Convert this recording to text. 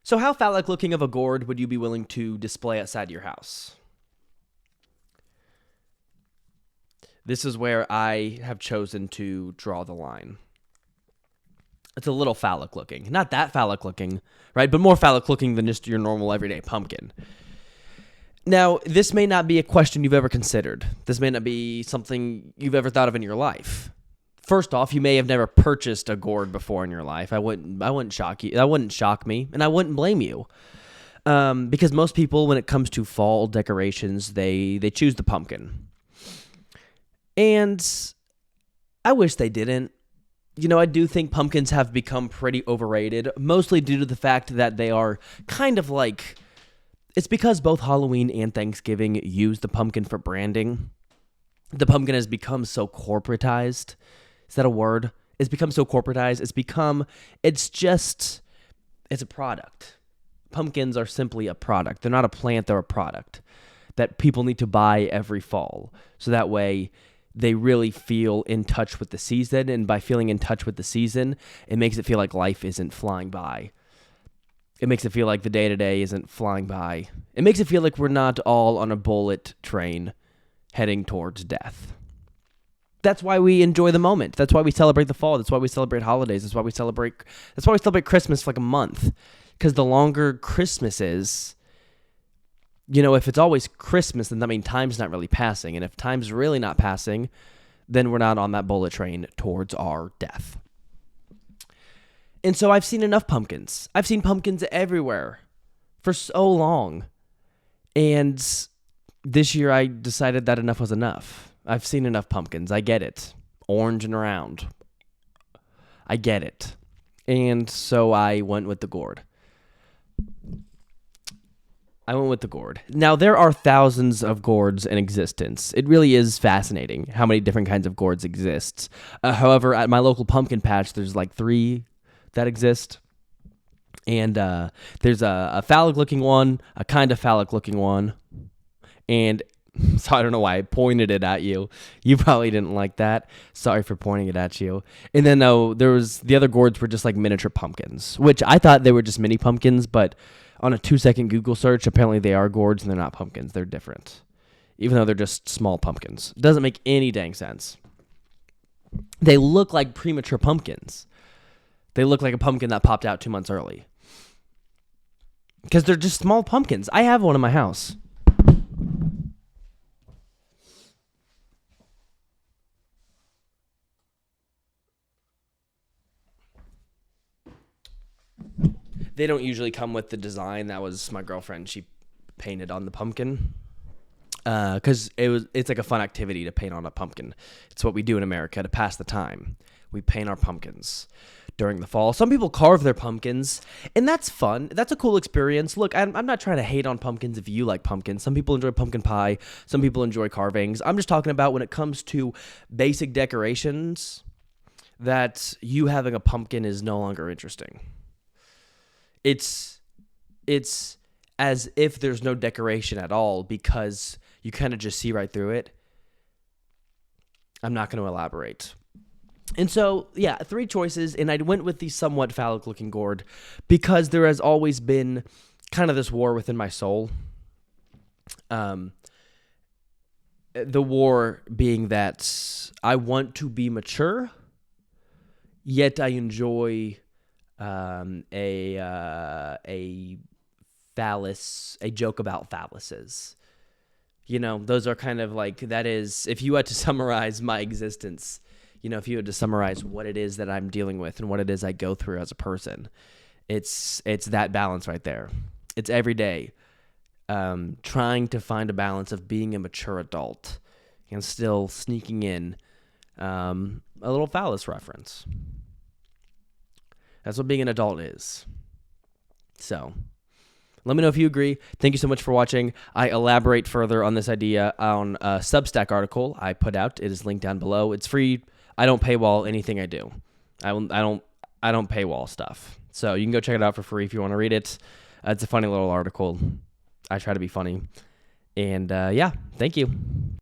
So how phallic looking of a gourd would you be willing to display outside your house? This is where I have chosen to draw the line. It's a little phallic looking. Not that phallic looking, right? But more phallic looking than just your normal everyday pumpkin. Now, this may not be a question you've ever considered. This may not be something you've ever thought of in your life. First off, you may have never purchased a gourd before in your life. I wouldn't shock you. That wouldn't shock me, and I wouldn't blame you. Because most people, when it comes to fall decorations, they choose the pumpkin. And I wish they didn't. I do think pumpkins have become pretty overrated, mostly due to the fact that they are kind of like... It's because both Halloween and Thanksgiving use the pumpkin for branding. The pumpkin has become so corporatized. Is that a word? It's become so corporatized. It's a product. Pumpkins are simply a product. They're not a plant, they're a product that people need to buy every fall. So that way they really feel in touch with the season. And by feeling in touch with the season, it makes it feel like life isn't flying by. It makes it feel like the day-to-day isn't flying by. It makes it feel like we're not all on a bullet train heading towards death. That's why we enjoy the moment. That's why we celebrate the fall. That's why we celebrate holidays. That's why we celebrate Christmas for like a month. Because the longer Christmas is, if it's always Christmas, then that means time's not really passing. And if time's really not passing, then we're not on that bullet train towards our death. And so I've seen enough pumpkins. I've seen pumpkins everywhere for so long. And this year I decided that enough was enough. I've seen enough pumpkins. I get it. Orange and round. I get it. And so I went with the gourd. Now, there are thousands of gourds in existence. It really is fascinating how many different kinds of gourds exist. However, at my local pumpkin patch, there's like 3 that exist. And there's a phallic-looking one, a kind of phallic-looking one. And so I don't know why I pointed it at you. You probably didn't like that. Sorry for pointing it at you. And then the other gourds were just like miniature pumpkins, which I thought they were just mini pumpkins, but on a 2-second Google search, apparently they are gourds and they're not pumpkins. They're different, even though they're just small pumpkins. It doesn't make any dang sense. They look like premature pumpkins. They look like a pumpkin that popped out 2 months early. Because they're just small pumpkins. I have one in my house. They don't usually come with the design. That was my girlfriend. She painted on the pumpkin. Because it's like a fun activity to paint on a pumpkin. It's what we do in America to pass the time. We paint our pumpkins during the fall. Some people carve their pumpkins, and that's fun. That's a cool experience. Look, I'm not trying to hate on pumpkins if you like pumpkins. Some people enjoy pumpkin pie. Some people enjoy carvings. I'm just talking about when it comes to basic decorations, that you having a pumpkin is no longer interesting. It's as if there's no decoration at all because you kind of just see right through it. I'm not going to elaborate. And so, 3 choices, and I went with the somewhat phallic-looking gourd because there has always been kind of this war within my soul. The war being that I want to be mature, yet I enjoy a joke about phalluses. Those are kind of like, that is, if you had to summarize my existence, if you had to summarize what it is that I'm dealing with and what it is I go through as a person, it's that balance right there. It's every day trying to find a balance of being a mature adult and still sneaking in a little phallus reference. That's what being an adult is. So, let me know if you agree. Thank you so much for watching. I elaborate further on this idea on a Substack article I put out. It is linked down below. It's free. I don't paywall anything I do. I don't paywall stuff. So you can go check it out for free if you want to read it. It's a funny little article. I try to be funny. And thank you.